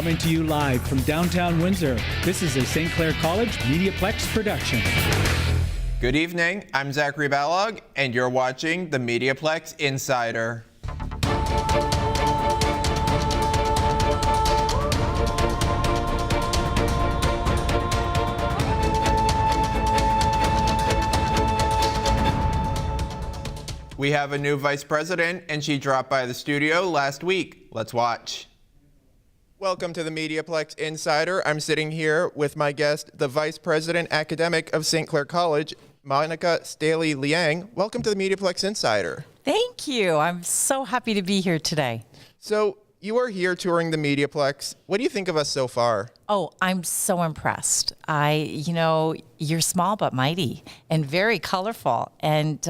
Coming to you live from downtown Windsor, this is a St. Clair College MediaPlex production. Good evening, I'm Zachary Balog, and you're watching the MediaPlex Insider. We have a new vice president, and she dropped by the studio last week. Let's watch. Welcome to the MediaPlex Insider. I'm sitting here with my guest, the Vice President Academic of St. Clair College, Monica Staley-Liang. Welcome to the MediaPlex Insider. Thank you. I'm so happy to be here today. So you are here touring the MediaPlex. What do you think of us so far? Oh, I'm so impressed. You're small but mighty and very colorful. And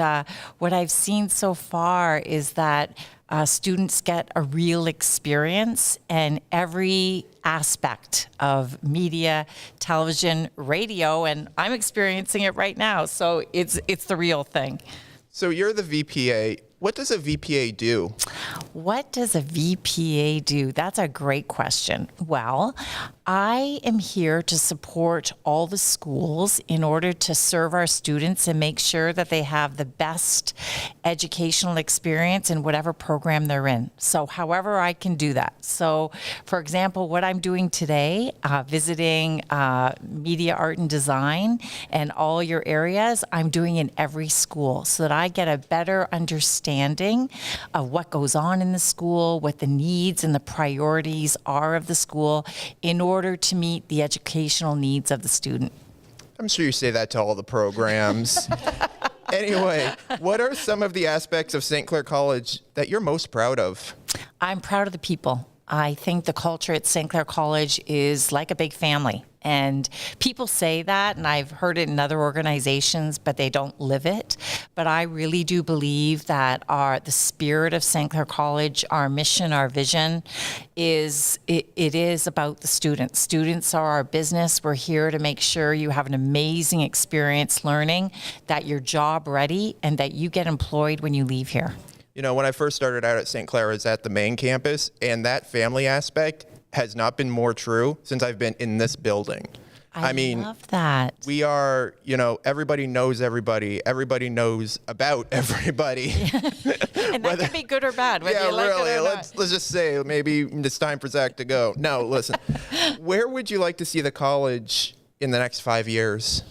what I've seen so far is that students get a real experience in every aspect of media, television, radio, and I'm experiencing it right now. So it's the real thing. So you're the VPA. What does a VPA do? What does a VPA do? That's a great question. Well, I am here to support all the schools in order to serve our students and make sure that they have the best educational experience in whatever program they're in. So however I can do that. So for example, what I'm doing today, visiting media, art, and design and all your areas, I'm doing in every school so that I get a better understanding of what goes on in the school, what the needs and the priorities are of the school in order to meet the educational needs of the student. I'm sure you say that to all the programs. Anyway, what are some of the aspects of St. Clair College that you're most proud of? I'm proud of the people. I think the culture at St. Clair College is like a big family. And people say that, and I've heard it in other organizations, but they don't live it. But I really do believe that the spirit of St. Clair College, our mission, our vision, it is about the students. Students are our business. We're here to make sure you have an amazing experience learning, that you're job ready, and that you get employed when you leave here. You know, when I first started out at St. Clair, I was at the main campus, and that family aspect has not been more true since I've been in this building. I mean, love that. We are, everybody knows everybody. Everybody knows about everybody. And that can be good or bad. Yeah, really. Let's just say maybe it's time for Zach to go. No, listen. Where would you like to see the college in the next 5 years?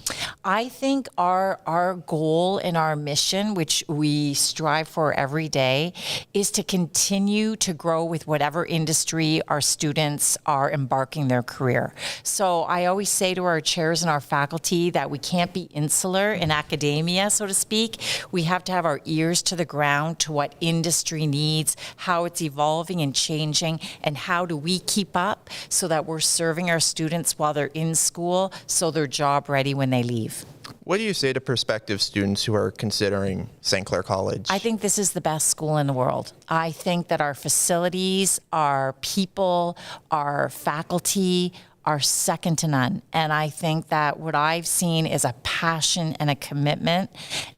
I think our goal and our mission, which we strive for every day, is to continue to grow with whatever industry our students are embarking their career. So I always say to our chairs and our faculty that we can't be insular in academia, so to speak. We have to have our ears to the ground to what industry needs, how it's evolving and changing, and how do we keep up so that we're serving our students while they're in school so they're job ready when they leave. What do you say to prospective students who are considering St. Clair College? I think this is the best school in the world. I think that our facilities, our people, our faculty are second to none. And I think that what I've seen is a passion and a commitment,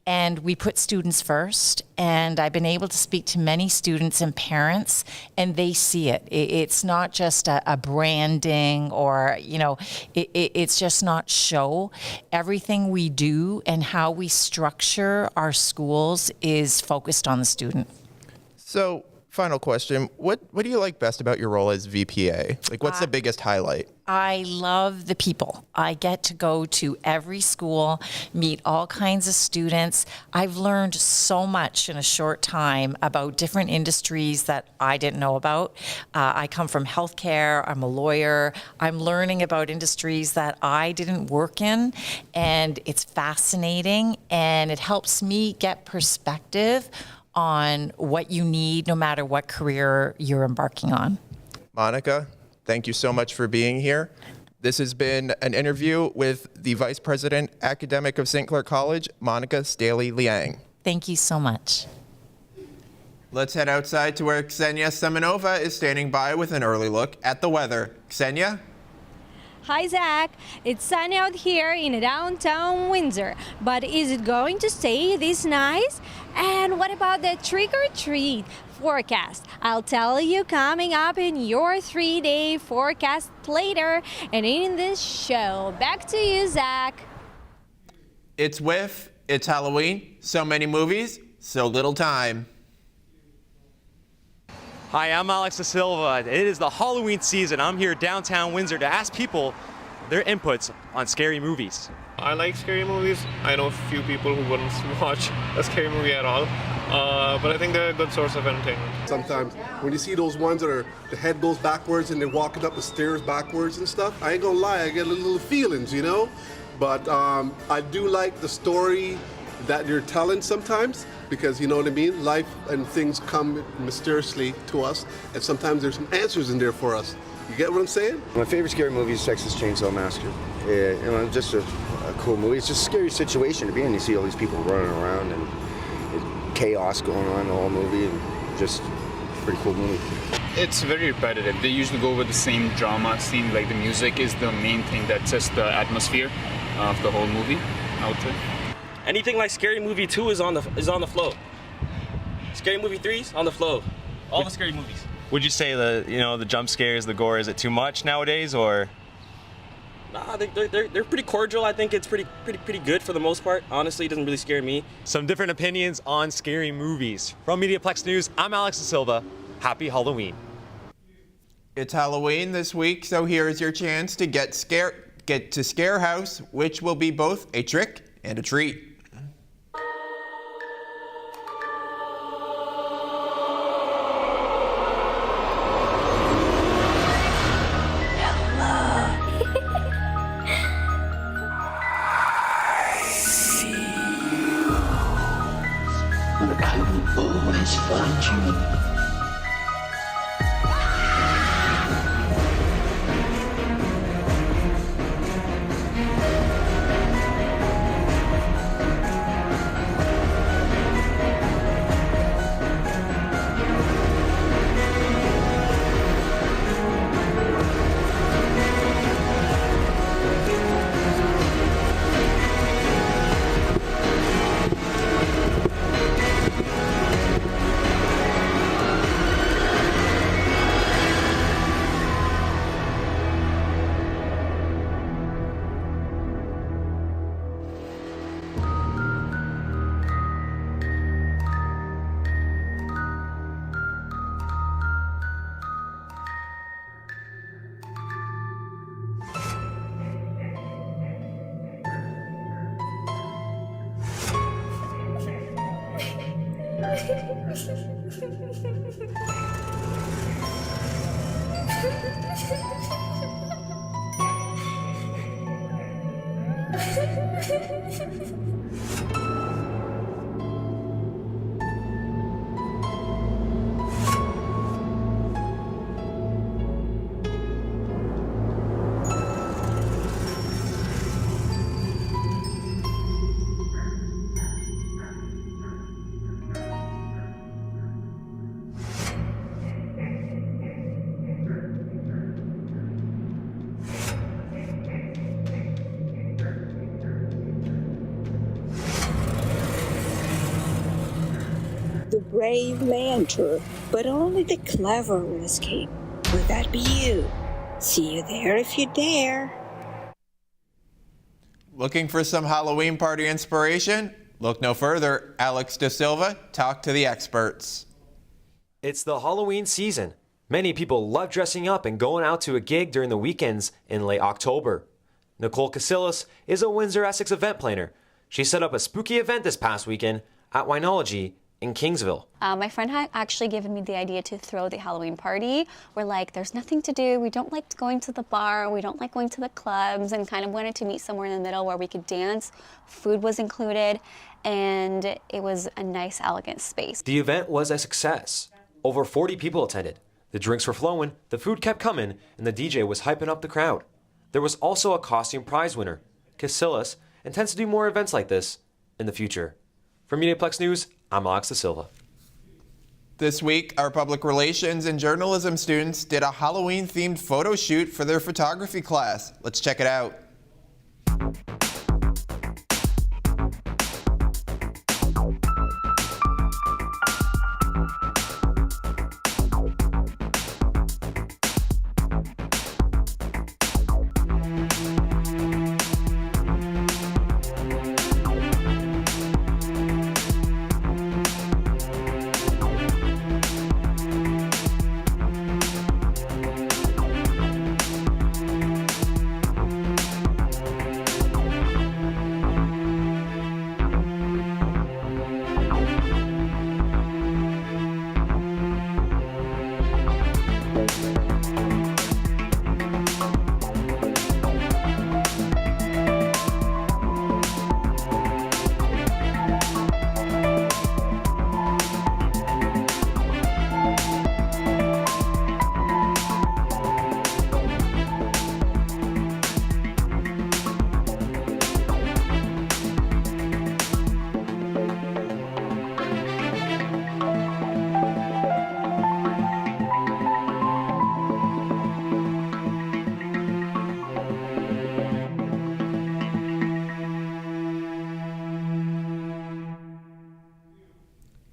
and we put students first. And I've been able to speak to many students and parents, and they see it. It's not just a branding or, it's just not show. Everything we do and how we structure our schools is focused on the student. So, final question. What do you like best about your role as VPA? Like, what's the biggest highlight? I love the people. I get to go to every school, meet all kinds of students. I've learned so much in a short time about different industries that I didn't know about. I come from healthcare. I'm a lawyer. I'm learning about industries that I didn't work in, and it's fascinating, and it helps me get perspective on what you need no matter what career you're embarking on. Monica, thank you so much for being here. This has been an interview with the Vice President Academic of St. Clair College, Monica Staley-Liang. Thank you so much. Let's head outside to where Ksenia Semenova is standing by with an early look at the weather. Ksenia? Hi Zach, it's sunny out here in downtown Windsor, but is it going to stay this nice? And what about the trick-or-treat forecast? I'll tell you coming up in your 3-day forecast later and in this show. Back to you, Zach. It's Whiff, it's Halloween, so many movies, so little time. Hi, I'm Alex Da Silva. It is the Halloween season. I'm here downtown Windsor to ask people their inputs on scary movies. I like scary movies. I know a few people who wouldn't watch a scary movie at all, but I think they're a good source of entertainment. Sometimes when you see those ones that are the head goes backwards and they're walking up the stairs backwards and stuff, I ain't gonna lie, I get a little feelings, you know? But I do like the story that you're telling sometimes, because you know what I mean? Life and things come mysteriously to us, and sometimes there's some answers in there for us. You get what I'm saying? My favorite scary movie is Texas Chainsaw Massacre. You know, just a cool movie. It's just a scary situation to be in. You see all these people running around and chaos going on in the whole movie, and just a pretty cool movie. It's very repetitive. They usually go with the same drama scene, like the music is the main thing that sets the atmosphere of the whole movie, I would say. Anything like Scary Movie 2 is on the flow. Scary Movie 3's on the flow. All the scary movies. Would you say the jump scares, the gore, is it too much nowadays, or? Nah, they're pretty cordial. I think it's pretty good for the most part. Honestly, it doesn't really scare me. Some different opinions on scary movies. From MediaPlex News, I'm Alex Da Silva. Happy Halloween. It's Halloween this week, so here's your chance to get to Scare House, which will be both a trick and a treat. The brave may enter, but only the clever will escape. Would that be you? See you there if you dare. Looking for some Halloween party inspiration? Look no further. Alex Da Silva, talk to the experts. It's the Halloween season. Many people love dressing up and going out to a gig during the weekends in late October. Nicole Casillas is a Windsor Essex event planner. She set up a spooky event this past weekend at Winology in Kingsville. My friend had actually given me the idea to throw the Halloween party. We're like, there's nothing to do. We don't like going to the bar. We don't like going to the clubs, and kind of wanted to meet somewhere in the middle where we could dance. Food was included, and it was a nice, elegant space. The event was a success. Over 40 people attended. The drinks were flowing, the food kept coming, and the DJ was hyping up the crowd. There was also a costume prize winner. Casillas intends to do more events like this in the future. For MediaPlex News, I'm Alex Da Silva. This week, our public relations and journalism students did a Halloween-themed photo shoot for their photography class. Let's check it out.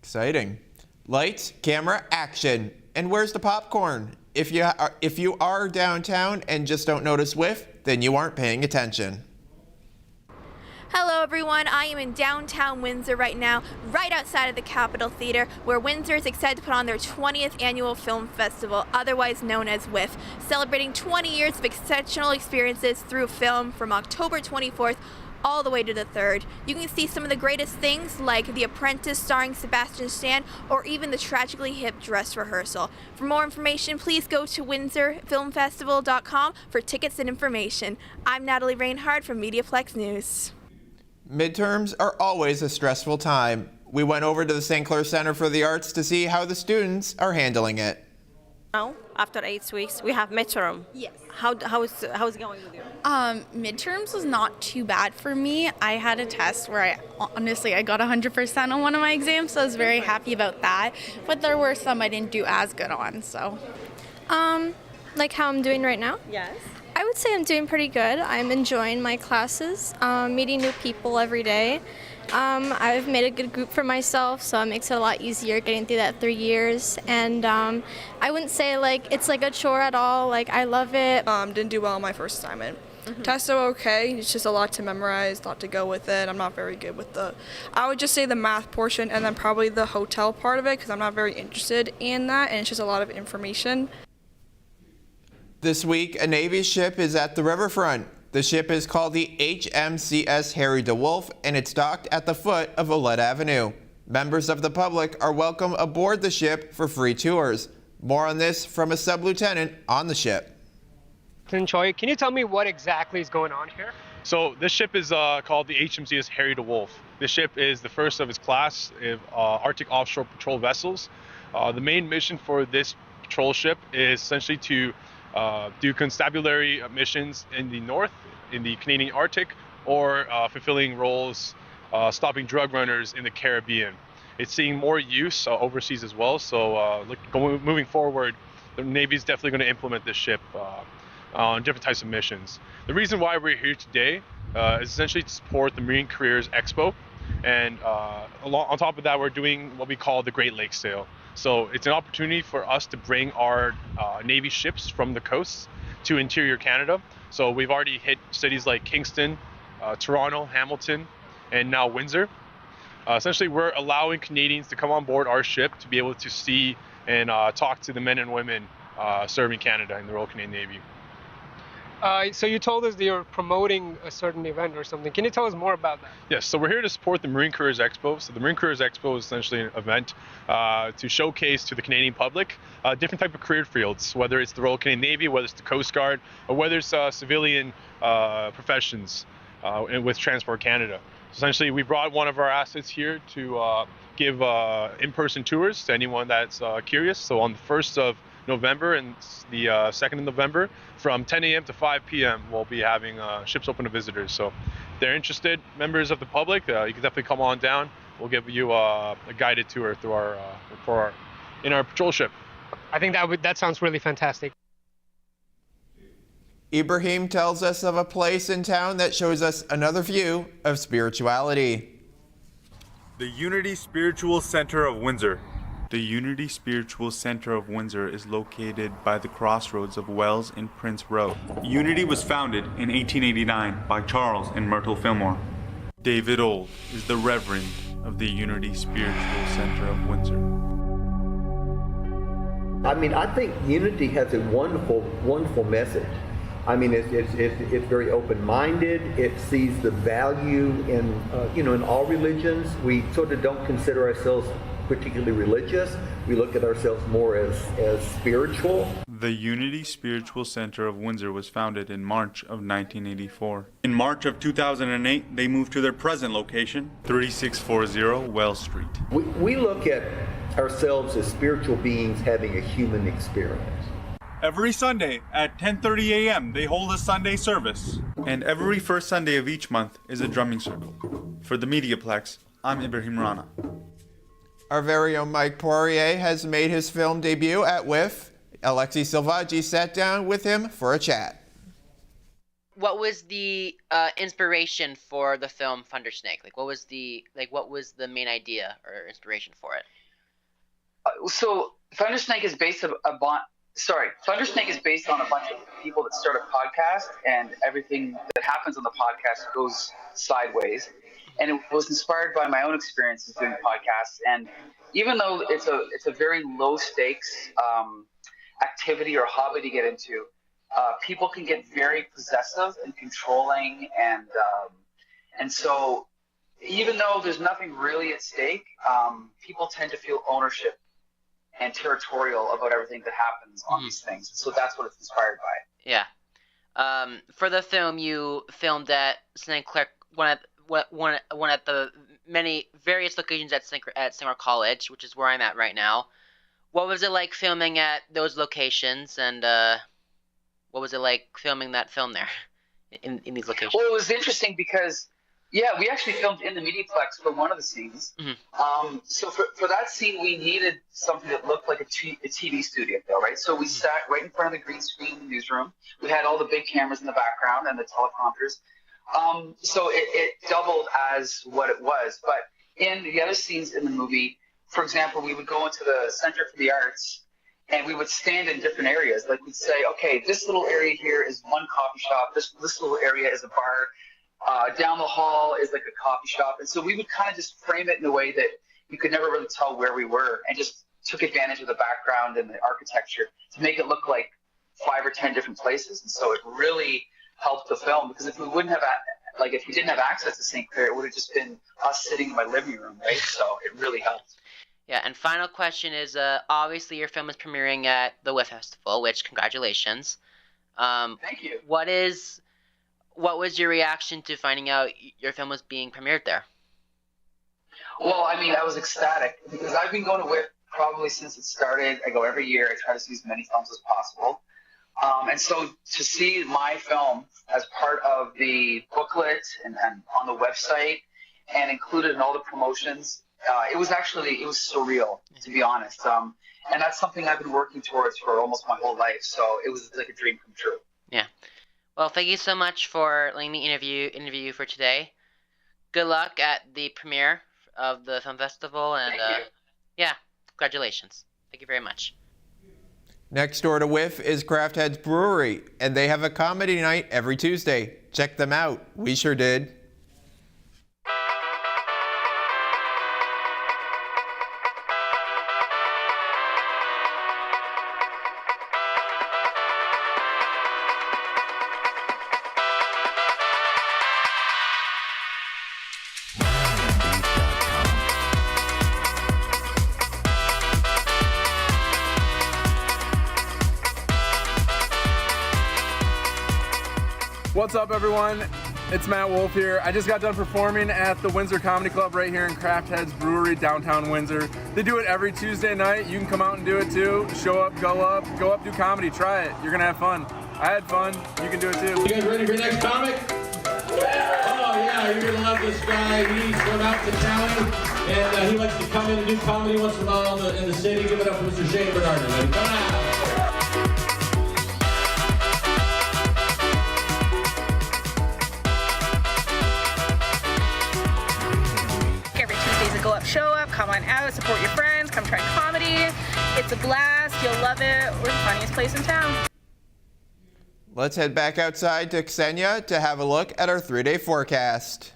Exciting. Lights, camera, action. And where's the popcorn? If you are downtown and just don't notice whiff, then you aren't paying attention. Hello everyone, I am in downtown Windsor right now, right outside of the Capitol Theater, where Windsor is excited to put on their 20th annual film festival, otherwise known as WIF, celebrating 20 years of exceptional experiences through film from October 24th all the way to the 3rd. You can see some of the greatest things like The Apprentice starring Sebastian Stan, or even the Tragically Hip dress rehearsal. For more information, please go to windsorfilmfestival.com for tickets and information. I'm Natalie Reinhardt from MediaPlex News. Midterms are always a stressful time. We went over to the St. Clair Center for the Arts to see how the students are handling it. Now, after 8 weeks, we have midterm. Yes. How is it going with you? Midterms was not too bad for me. I had a test where I got 100% on one of my exams, so I was very happy about that. But there were some I didn't do as good on, so. Like how I'm doing right now? Yes. I would say I'm doing pretty good. I'm enjoying my classes, meeting new people every day. I've made a good group for myself, so it makes it a lot easier getting through that 3 years. And I wouldn't say it's like a chore at all. Like, I love it. Didn't do well on my first assignment. Tests are okay. It's just a lot to memorize, a lot to go with it. I'm not very good with I would just say the math portion and then probably the hotel part of it, because I'm not very interested in that, and it's just a lot of information. This week, a Navy ship is at the riverfront. The ship is called the HMCS Harry DeWolf, and it's docked at the foot of Olette Avenue. Members of the public are welcome aboard the ship for free tours. More on this from a sub-lieutenant on the ship. Choi, can you tell me what exactly is going on here? So this ship is called the HMCS Harry DeWolf. This ship is the first of its class of Arctic offshore patrol vessels. The main mission for this patrol ship is essentially to do constabulary missions in the north, in the Canadian Arctic, or fulfilling roles stopping drug runners in the Caribbean. It's seeing more use overseas as well, so moving forward, the Navy is definitely going to implement this ship on different types of missions. The reason why we're here today is essentially to support the Marine Careers Expo, and on top of that, we're doing what we call the Great Lakes Sail. So it's an opportunity for us to bring our Navy ships from the coasts to interior Canada. So we've already hit cities like Kingston, Toronto, Hamilton, and now Windsor. Essentially, we're allowing Canadians to come on board our ship to be able to see and talk to the men and women serving Canada in the Royal Canadian Navy. So you told us that you're promoting a certain event or something. Can you tell us more about that? Yes, so we're here to support the Marine Careers Expo. So the Marine Careers Expo is essentially an event to showcase to the Canadian public different type of career fields, whether it's the Royal Canadian Navy, whether it's the Coast Guard, or whether it's civilian professions with Transport Canada. So essentially, we brought one of our assets here to give in-person tours to anyone that's curious. So on the 1st of November and the 2nd of November, from 10 a.m. to 5 p.m. we'll be having ships open to visitors. So if they're interested, members of the public, you can definitely come on down. We'll give you a guided tour through our in our patrol ship. I think that sounds really fantastic. Ibrahim tells us of a place in town that shows us another view of spirituality. The Unity Spiritual Center of Windsor. The Unity Spiritual Center of Windsor is located by the crossroads of Wells and Prince Road. Unity was founded in 1889 by Charles and Myrtle Fillmore. David Old is the Reverend of the Unity Spiritual Center of Windsor. I mean, I think Unity has a wonderful, wonderful message. I mean, it's very open-minded. It sees the value in, in all religions. We sort of don't consider ourselves particularly religious. We look at ourselves more as spiritual. The Unity Spiritual Center of Windsor was founded in March of 1984. In March of 2008, they moved to their present location, 3640 Wells Street. We look at ourselves as spiritual beings having a human experience. Every Sunday at 10:30 a.m. they hold a Sunday service. And every first Sunday of each month is a drumming circle. For the MediaPlex, I'm Ibrahim Rana. Our very own Mike Porier has made his film debut at WIF. Alexi Silvaggi sat down with him for a chat. What was the inspiration for the film Thundersnake? What was the main idea or inspiration for it? So Thundersnake is based on a bunch of people that start a podcast, and everything that happens on the podcast goes sideways. And it was inspired by my own experiences doing podcasts. And even though it's a very low stakes activity or hobby to get into, people can get very possessive and controlling, and so even though there's nothing really at stake, people tend to feel ownership and territorial about everything that happens on these things. So that's what it's inspired by. Yeah. For the film, you filmed at St. Clair, one at the many various locations at St. Clair College, which is where I'm at right now. What was it like filming at those locations, and what was it like filming that film there in these locations? Well, it was interesting because, we actually filmed in the MediaPlex for one of the scenes. Mm-hmm. So for that scene, we needed something that looked like a TV studio, though, right? So we sat right in front of the green screen in the newsroom. We had all the big cameras in the background and the teleprompters. So it doubled as what it was. But in the other scenes in the movie, for example, we would go into the Center for the Arts, and we would stand in different areas. Like we'd say, okay, this little area here is one coffee shop. This little area is a bar. Down the hall is like a coffee shop. And so we would kind of just frame it in a way that you could never really tell where we were, and just took advantage of the background and the architecture to make it look like 5 or 10 different places. And so it really helped the film, because if we didn't have access to St. Clair, it would have just been us sitting in my living room, right? So it really helped. Yeah, and final question is, obviously your film is premiering at the WIF Festival, which congratulations. Thank you. What was your reaction to finding out your film was being premiered there? Well, I mean, I was ecstatic, because I've been going to WIF probably since it started. I go every year. I try to see as many films as possible. And so to see my film as part of the booklet and on the website and included in all the promotions, it was surreal, to be honest. And that's something I've been working towards for almost my whole life. So it was like a dream come true. Yeah. Well, thank you so much for letting me interview you for today. Good luck at the premiere of the film festival, and congratulations. Thank you very much. Next door to WIF is Craft Head's Brewery, and they have a comedy night every Tuesday. Check them out. We sure did. What's up, everyone? It's Matt Wolf here. I just got done performing at the Windsor Comedy Club right here in Craft Head's Brewery, downtown Windsor. They do it every Tuesday night. You can come out and do it too. Show up, go up, do comedy. Try it. You're gonna have fun. I had fun. You can do it too. You guys ready for your next comic? Yeah. Oh, yeah, you're gonna love this guy. He's from out to County, and he likes to come in and do comedy once in a while in the city. Give it up for Mr. Shane Bernard. Come on. Every Tuesday's a Go Up Show Up. Come on out, support your friends, come try comedy. It's a blast. You'll love it. We're the funniest place in town. Let's head back outside to Ksenia to have a look at our 3-day forecast.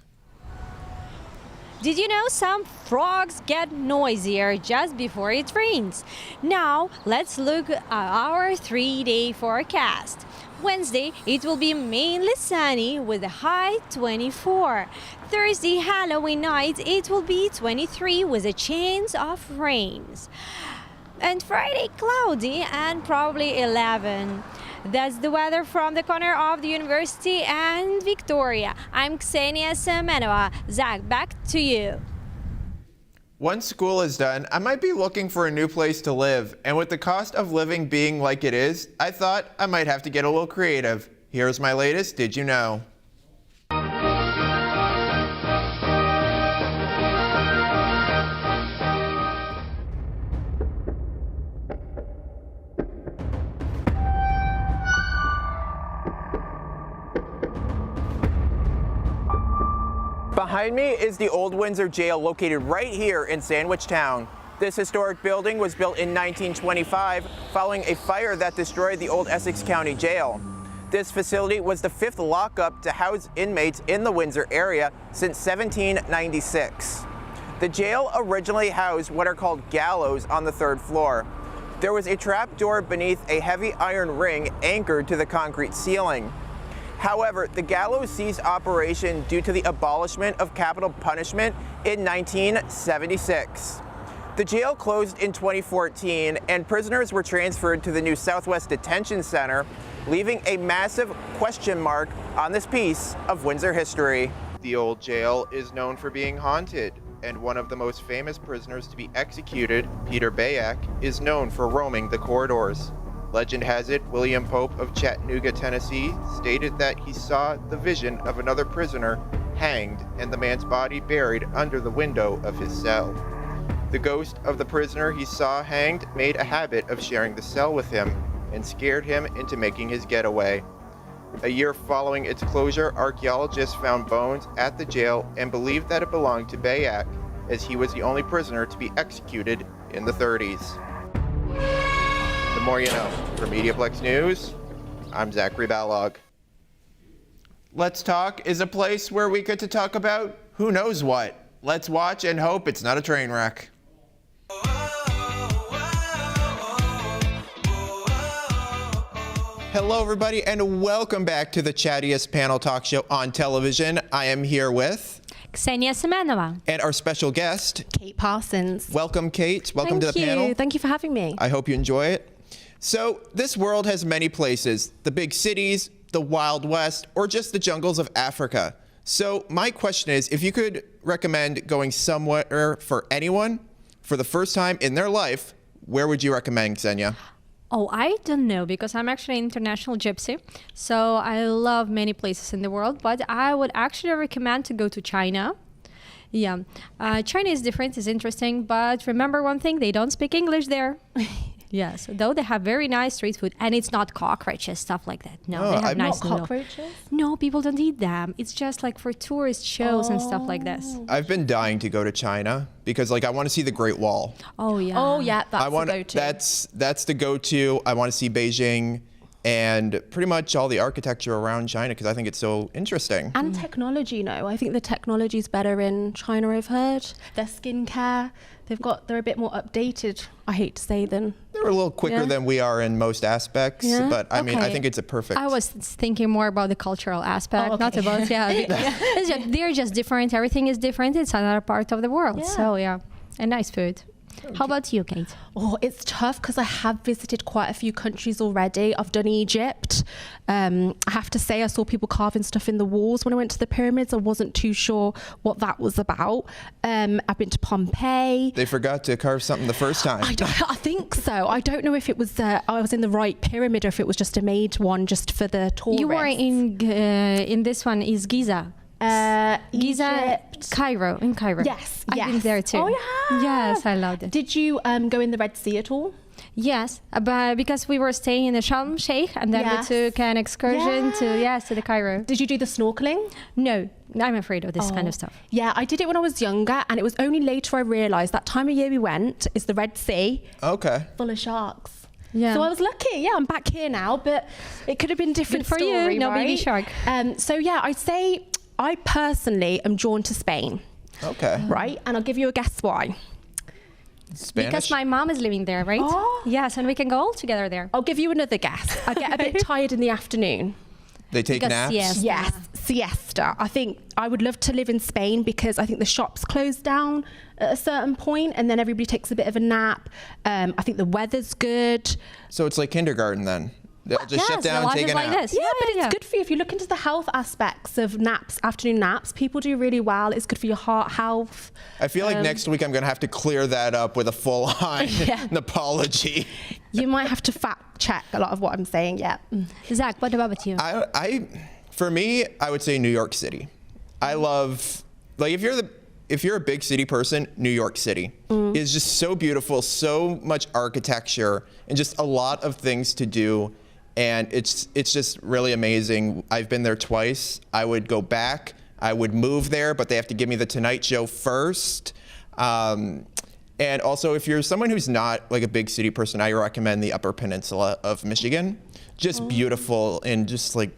Did you know some frogs get noisier just before it rains? Now, let's look at our 3-day forecast. Wednesday, it will be mainly sunny with a high 24. Thursday, Halloween night, it will be 23 with a chance of rains. And Friday, cloudy and probably 11. That's the weather from the corner of the University and Victoria. I'm Ksenia Semenova. Zach, back to you. Once school is done, I might be looking for a new place to live. And with the cost of living being like it is, I thought I might have to get a little creative. Here's my latest Did You Know? Behind me is the Old Windsor Jail located right here in Sandwich Town. This historic building was built in 1925 following a fire that destroyed the old Essex County Jail. This facility was the 5th lockup to house inmates in the Windsor area since 1796. The jail originally housed what are called gallows on the 3rd floor. There was a trap door beneath a heavy iron ring anchored to the concrete ceiling. However, the gallows ceased operation due to the abolishment of capital punishment in 1976. The jail closed in 2014 and prisoners were transferred to the new Southwest Detention Center, leaving a massive question mark on this piece of Windsor history. The old jail is known for being haunted, and one of the most famous prisoners to be executed, Peter Bayak, is known for roaming the corridors. Legend has it, William Pope of Chattanooga, Tennessee, stated that he saw the vision of another prisoner hanged and the man's body buried under the window of his cell. The ghost of the prisoner he saw hanged made a habit of sharing the cell with him and scared him into making his getaway. A year following its closure, archaeologists found bones at the jail and believed that it belonged to Bayak, as he was the only prisoner to be executed in the 30s. The more you know. For MediaPlex News, I'm Zachary Balog. Let's Talk is a place where we get to talk about who knows what. Let's watch and hope it's not a train wreck. Hello, everybody, and welcome back to the chattiest panel talk show on television. I am here with Ksenia Semenova. And our special guest, Kate Parsons. Welcome, Kate. Welcome to the panel. Thank you for having me. I hope you enjoy it. So, this world has many places, the big cities, the Wild West, or just the jungles of Africa. So, my question is, if you could recommend going somewhere for anyone for the first time in their life, where would you recommend, Ksenia? Oh, I don't know, because I'm actually an international gypsy, so I love many places in the world, but I would actually recommend to go to China. Yeah, China is different, it's interesting, but remember one thing, they don't speak English there. Yes, though they have very nice street food, and it's not cockroaches, stuff like that. No, they have nice not cockroaches? No, people don't eat them. It's just like for tourist shows and stuff like this. I've been dying to go to China because, like, I want to see the Great Wall. Oh yeah. Oh yeah, that's the go-to. That's the go-to. I want to see Beijing and pretty much all the architecture around China because I think it's so interesting. And technology, I think the technology's better in China, I've heard. Their skincare, they're a bit more updated, I hate to say, than... They're a little quicker than we are in most aspects, but I mean, I think it's a perfect... I was thinking more about the cultural aspect, not about, they're just different. Everything is different. It's another part of the world. So yeah, and nice food. How about you, Kate? Oh, it's tough because I have visited quite a few countries already. I've done Egypt. I have to say I saw people carving stuff in the walls when I went to the pyramids. I wasn't too sure what that was about. I've been to Pompeii. They forgot to carve something the first time. I think so. I don't know if it was I was in the right pyramid or if it was just a made one just for the tourists. You were in this one is Giza. Giza, Cairo, in Cairo. Yes, I've been there too. Oh, yeah. Yes, I loved it. Did you go in the Red Sea at all? Yes, but because we were staying in the Sharm Sheikh, and then we took an excursion to the Cairo. Did you do the snorkeling? No, I'm afraid of this kind of stuff. Yeah, I did it when I was younger, and it was only later I realised that time of year we went is the Red Sea. Okay. Full of sharks. Yeah. So I was lucky. Yeah, I'm back here now, but it could have been different Good for story, you, no right? baby shark. So yeah, I'd say I personally am drawn to Spain. Okay. Right, and I'll give you a guess why. Spanish? Because my mom is living there, right? Oh. Yes, and we can go all together there. I'll give you another guess. I get a bit tired in the afternoon. They take naps? Yes, siesta. I think I would love to live in Spain because I think the shops close down at a certain point and then everybody takes a bit of a nap. I think the weather's good. So it's like kindergarten then? They'll just shut down and take a nap. Yeah, but it's good for you. If you look into the health aspects of naps, afternoon naps, people do really well. It's good for your heart health. I feel like next week I'm going to have to clear that up with a full-on an apology. You might have to fact check a lot of what I'm saying, Zach, what about you? For me, I would say New York City. I love, like, if you're a big city person, New York City is just so beautiful, so much architecture, and just a lot of things to do. And it's just really amazing. I've been there twice. I would go back. I would move there, but they have to give me the Tonight Show first. And also, if you're someone who's not like a big city person, I recommend the Upper Peninsula of Michigan. Just beautiful and just like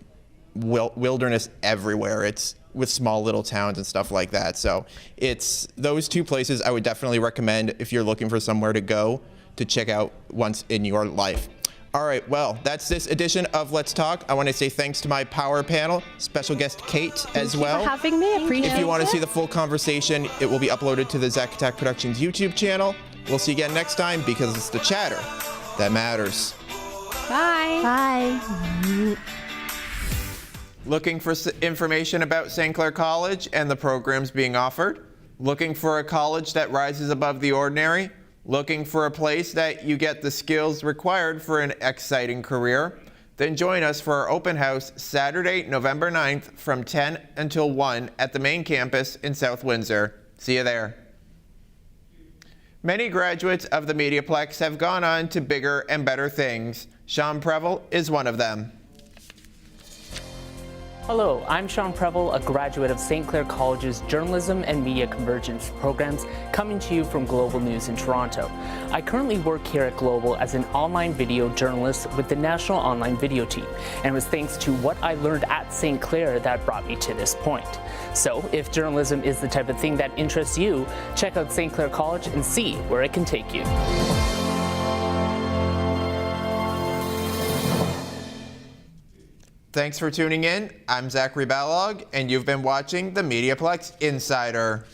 wilderness everywhere. It's with small little towns and stuff like that. So it's those two places I would definitely recommend if you're looking for somewhere to go to check out once in your life. All right, well, that's this edition of Let's Talk. I want to say thanks to my power panel, special guest Kate as well. Thank you for having me. Appreciate it. If you want to see the full conversation, it will be uploaded to the Zack Attack Productions YouTube channel. We'll see you again next time because it's the chatter that matters. Bye. Bye. Looking for information about St. Clair College and the programs being offered? Looking for a college that rises above the ordinary? Looking for a place that you get the skills required for an exciting career? Then join us for our open house Saturday, November 9th from 10 until 1 at the main campus in South Windsor. See you there. Many graduates of the MediaPlex have gone on to bigger and better things. Sean Preville is one of them. Hello, I'm Sean Preville, a graduate of St. Clair College's Journalism and Media Convergence programs, coming to you from Global News in Toronto. I currently work here at Global as an online video journalist with the National Online Video Team, and it was thanks to what I learned at St. Clair that brought me to this point. So, if journalism is the type of thing that interests you, check out St. Clair College and see where it can take you. Thanks for tuning in. I'm Zachary Balog, and you've been watching the MediaPlex Insider.